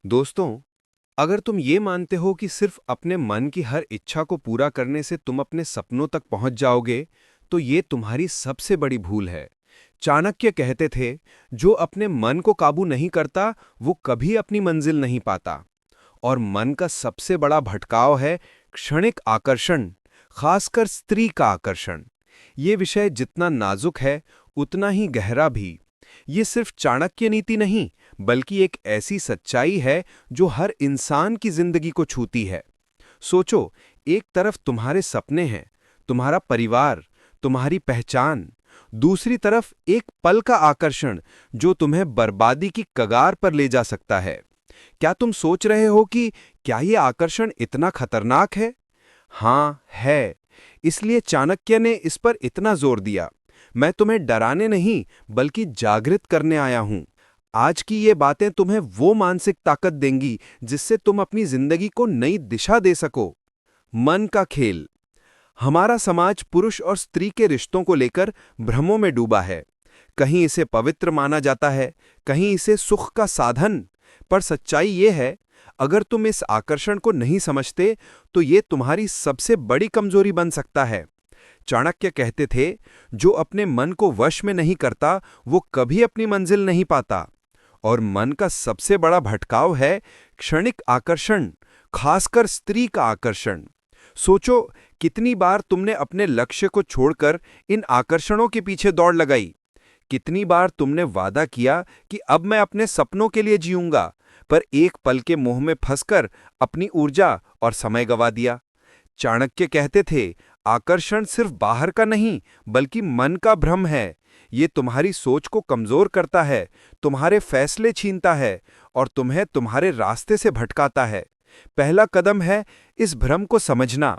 दोस्तों, अगर तुम ये मानते हो कि सिर्फ अपने मन की हर इच्छा को पूरा करने से तुम अपने सपनों तक पहुंच जाओगे, तो ये तुम्हारी सबसे बड़ी भूल है। चाणक्य कहते थे, जो अपने मन को काबू नहीं करता, वो कभी अपनी मंजिल नहीं पाता। और मन का सबसे बड़ा भटकाव है क्षणिक आकर्षण, खासकर स्त्री का आकर्षण। ये विषय जितना नाजुक है, उतना ही गहरा भी। ये सिर्फ चाणक्य नीति नहीं, बल्कि एक ऐसी सच्चाई है जो हर इंसान की जिंदगी को छूती है। सोचो, एक तरफ तुम्हारे सपने हैं, तुम्हारा परिवार, तुम्हारी पहचान। दूसरी तरफ एक पल का आकर्षण जो तुम्हें बर्बादी की कगार पर ले जा सकता है। क्या तुम सोच रहे हो कि क्या ये आकर्षण इतना खतरनाक है? हाँ, है। इसलिए चाणक्य ने इस पर इतना जोर दिया। मैं तुम्हें डराने नहीं, बल्कि जागृत करने आया हूं। आज की ये बातें तुम्हें वो मानसिक ताकत देंगी जिससे तुम अपनी जिंदगी को नई दिशा दे सको। मन का खेल। हमारा समाज पुरुष और स्त्री के रिश्तों को लेकर भ्रमों में डूबा है। कहीं इसे पवित्र माना जाता है, कहीं इसे सुख का साधन। पर सच्चाई ये है, अगर तुम इस आकर्षण को नहीं समझते, तो ये तुम्हारी सबसे बड़ी कमजोरी बन सकता है। चाणक्य कहते थे, जो अपने मन को वश में नहीं करता, वो कभी अपनी मंजिल नहीं पाता। और मन का सबसे बड़ा भटकाव है क्षणिक आकर्षण, खासकर स्त्री का आकर्षण। सोचो, कितनी बार तुमने अपने लक्ष्य को छोड़कर इन आकर्षणों के पीछे दौड़ लगाई। कितनी बार तुमने वादा किया कि अब मैं अपने सपनों के लिए जीऊंगा, पर एक पल के मोह में फंसकर अपनी ऊर्जा और समय गवा दिया। चाणक्य कहते थे, आकर्षण सिर्फ बाहर का नहीं, बल्कि मन का भ्रम है। ये तुम्हारी सोच को कमजोर करता है, तुम्हारे फैसले छीनता है और तुम्हें तुम्हारे रास्ते से भटकाता है। पहला कदम है इस भ्रम को समझना।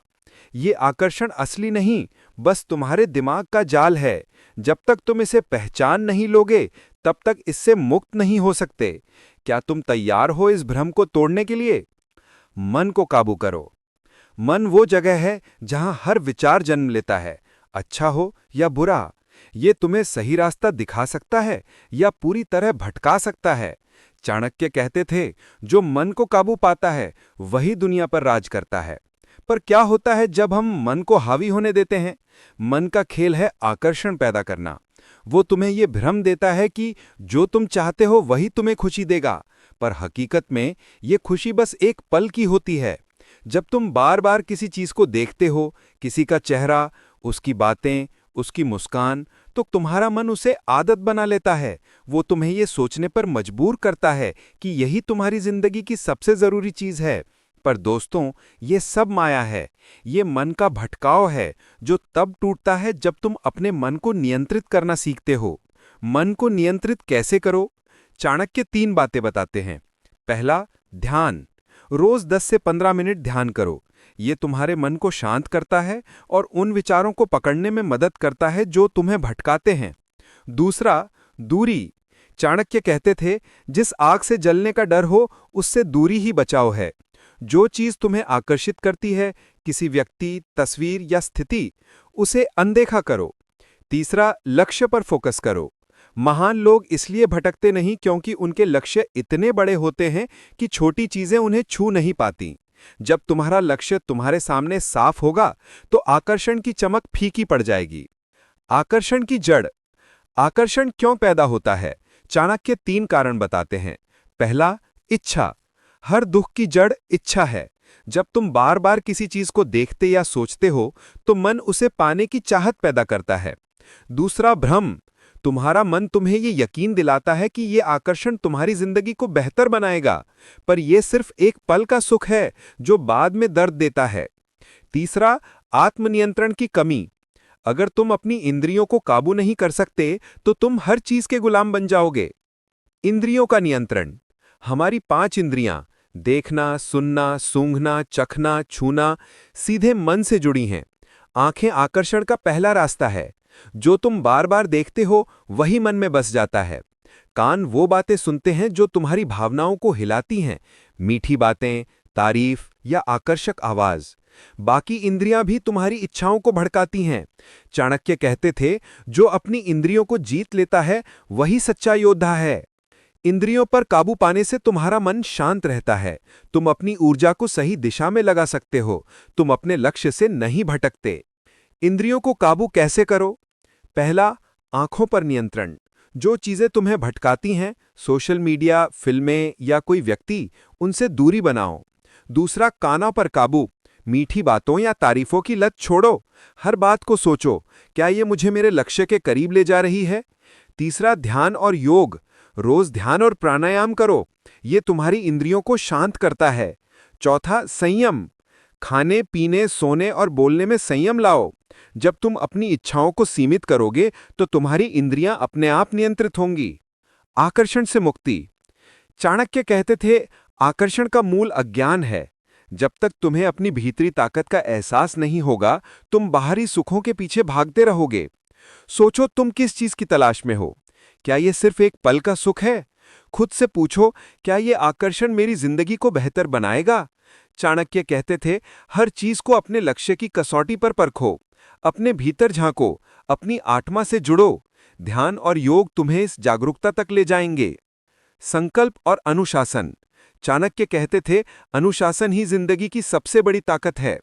ये आकर्षण असली नहीं, बस तुम्हारे दिमाग का जाल है। जब तक तुम इसे पहचान नहीं लोगे, तब तक इससे मुक्त नहीं हो सकते। क्या तुम तैयार हो इस भ्रम को तोड़ने के लिए? मन को काबू करो। मन वो जगह है जहां हर विचार जन्म लेता है, अच्छा हो या बुरा। ये तुम्हें सही रास्ता दिखा सकता है या पूरी तरह भटका सकता है। चाणक्य कहते थे, जो मन को काबू पाता है, वही दुनिया पर राज करता है। पर क्या होता है जब हम मन को हावी होने देते हैं? मन का खेल है आकर्षण पैदा करना। वो तुम्हें ये भ्रम देता है कि जो तुम चाहते हो वही तुम्हें खुशी देगा, पर हकीकत में ये खुशी बस एक पल की होती है। जब तुम बार बार किसी चीज को देखते हो, किसी का चेहरा, उसकी बातें, उसकी मुस्कान, तो तुम्हारा मन उसे आदत बना लेता है। वो तुम्हें ये सोचने पर मजबूर करता है कि यही तुम्हारी जिंदगी की सबसे जरूरी चीज है। पर दोस्तों, ये सब माया है। ये मन का भटकाव है, जो तब टूटता है जब तुम अपने मन को नियंत्रित करना सीखते हो। मन को नियंत्रित कैसे करो? चाणक्य 3 बातें बताते हैं। पहला, ध्यान। रोज 10 से 15 मिनट ध्यान करो। ये तुम्हारे मन को शांत करता है और उन विचारों को पकड़ने में मदद करता है जो तुम्हें भटकाते हैं। दूसरा, दूरी। चाणक्य कहते थे, जिस आग से जलने का डर हो, उससे दूरी ही बचाव है। जो चीज तुम्हें आकर्षित करती है, किसी व्यक्ति, तस्वीर या स्थिति, उसे अनदेखा करो। तीसरा, लक्ष्य पर फोकस करो। महान लोग इसलिए भटकते नहीं क्योंकि उनके लक्ष्य इतने बड़े होते हैं कि छोटी चीजें उन्हें छू नहीं पाती। जब तुम्हारा लक्ष्य तुम्हारे सामने साफ होगा, तो आकर्षण की चमक फीकी पड़ जाएगी। आकर्षण की जड़। आकर्षण क्यों पैदा होता है? चाणक्य 3 कारण बताते हैं। पहला, इच्छा। हर दुख की जड़ इच्छा है। जब तुम बार बार किसी चीज को देखते या सोचते हो, तो मन उसे पाने की चाहत पैदा करता है। दूसरा, भ्रम। तुम्हारा मन तुम्हें ये यकीन दिलाता है कि ये आकर्षण तुम्हारी जिंदगी को बेहतर बनाएगा, पर यह सिर्फ एक पल का सुख है जो बाद में दर्द देता है। तीसरा, आत्मनियंत्रण की कमी। अगर तुम अपनी इंद्रियों को काबू नहीं कर सकते, तो तुम हर चीज के गुलाम बन जाओगे। इंद्रियों का नियंत्रण। हमारी 5 इंद्रियां, देखना, सुनना, सूंघना, चखना, छूना, सीधे मन से जुड़ी हैं। आंखें आकर्षण का पहला रास्ता है। जो तुम बार बार देखते हो, वही मन में बस जाता है। कान वो बातें सुनते हैं जो तुम्हारी भावनाओं को हिलाती हैं, मीठी बातें, तारीफ या आकर्षक आवाज। बाकी इंद्रियां भी तुम्हारी इच्छाओं को भड़काती हैं। चाणक्य कहते थे, जो अपनी इंद्रियों को जीत लेता है, वही सच्चा योद्धा है। इंद्रियों पर काबू पाने से तुम्हारा मन शांत रहता है, तुम अपनी ऊर्जा को सही दिशा में लगा सकते हो, तुम अपने लक्ष्य से नहीं भटकते। इंद्रियों को काबू कैसे करो? पहला, आंखों पर नियंत्रण। जो चीजें तुम्हें भटकाती हैं, सोशल मीडिया, फिल्में या कोई व्यक्ति, उनसे दूरी बनाओ। दूसरा, कानों पर काबू। मीठी बातों या तारीफों की लत छोड़ो। हर बात को सोचो, क्या ये मुझे मेरे लक्ष्य के करीब ले जा रही है? तीसरा, ध्यान और योग। रोज ध्यान और प्राणायाम करो, ये तुम्हारी इंद्रियों को शांत करता है। चौथा, संयम। खाने, पीने, सोने और बोलने में संयम लाओ। जब तुम अपनी इच्छाओं को सीमित करोगे तो तुम्हारी इंद्रियां अपने आप नियंत्रित होंगी। आकर्षण से मुक्ति। चाणक्य कहते थे, आकर्षण का मूल अज्ञान है। जब तक तुम्हें अपनी भीतरी ताकत का एहसास नहीं होगा, तुम बाहरी सुखों के पीछे भागते रहोगे। सोचो, तुम किस चीज की तलाश में हो? क्या यह सिर्फ एक पल का सुख है? खुद से पूछो, क्या यह आकर्षण मेरी जिंदगी को बेहतर बनाएगा? चाणक्य कहते थे, हर चीज को अपने लक्ष्य की कसौटी पर परखो, अपने भीतर झांको, अपनी आत्मा से जुड़ो। ध्यान और योग तुम्हें इस जागरूकता तक ले जाएंगे। संकल्प और अनुशासन। चाणक्य कहते थे, अनुशासन ही जिंदगी की सबसे बड़ी ताकत है।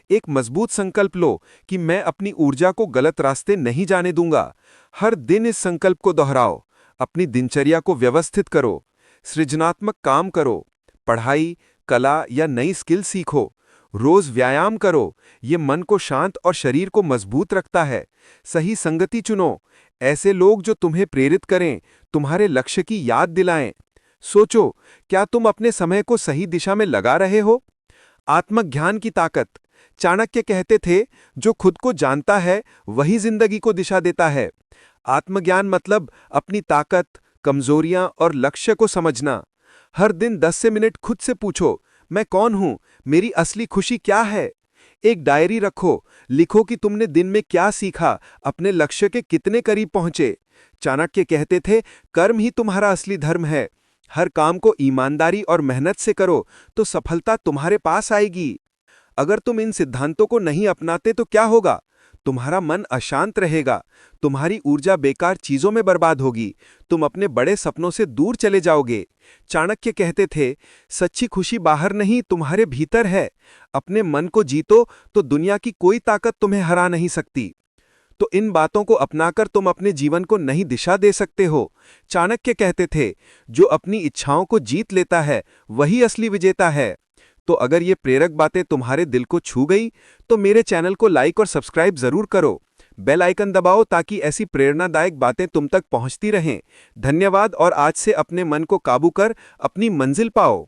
एक मजबूत संकल्प लो कि मैं अपनी ऊर्जा को गलत रास्ते नहीं जाने दूंगा। हर दिन इस संकल्प को दोहराओ। अपनी दिनचर्या को व्यवस्थित करो, सृजनात्मक काम करो, पढ़ाई, कला या नई स्किल सीखो। रोज व्यायाम करो, ये मन को शांत और शरीर को मजबूत रखता है। सही संगति चुनो, ऐसे लोग जो तुम्हें प्रेरित करें, तुम्हारे लक्ष्य की याद दिलाएं। सोचो, क्या तुम अपने समय को सही दिशा में लगा रहे हो? आत्मज्ञान की ताकत। चाणक्य कहते थे, जो खुद को जानता है वही जिंदगी को दिशा देता है। आत्मज्ञान मतलब अपनी ताकत, कमजोरियां और लक्ष्य को समझना। हर दिन 10 से मिनट खुद से पूछो, मैं कौन हूं? मेरी असली खुशी क्या है? एक डायरी रखो, लिखो कि तुमने दिन में क्या सीखा, अपने लक्ष्य के कितने करीब पहुंचे। चाणक्य कहते थे, कर्म ही तुम्हारा असली धर्म है। हर काम को ईमानदारी और मेहनत से करो तो सफलता तुम्हारे पास आएगी। अगर तुम इन सिद्धांतों को नहीं अपनाते तो क्या होगा? तुम्हारा मन अशांत रहेगा, तुम्हारी ऊर्जा बेकार चीजों में बर्बाद होगी, तुम अपने बड़े सपनों से दूर चले जाओगे। चाणक्य कहते थे, सच्ची खुशी बाहर नहीं, तुम्हारे भीतर है। अपने मन को जीतो तो दुनिया की कोई ताकत तुम्हें हरा नहीं सकती। तो इन बातों को अपनाकर तुम अपने जीवन को नई दिशा दे सकते हो। चाणक्य कहते थे, जो अपनी इच्छाओं को जीत लेता है वही असली विजेता है। तो अगर ये प्रेरक बातें तुम्हारे दिल को छू गई तो मेरे चैनल को लाइक और सब्सक्राइब जरूर करो। बेल आइकन दबाओ ताकि ऐसी प्रेरणादायक बातें तुम तक पहुंचती रहें। धन्यवाद, और आज से अपने मन को काबू कर अपनी मंजिल पाओ।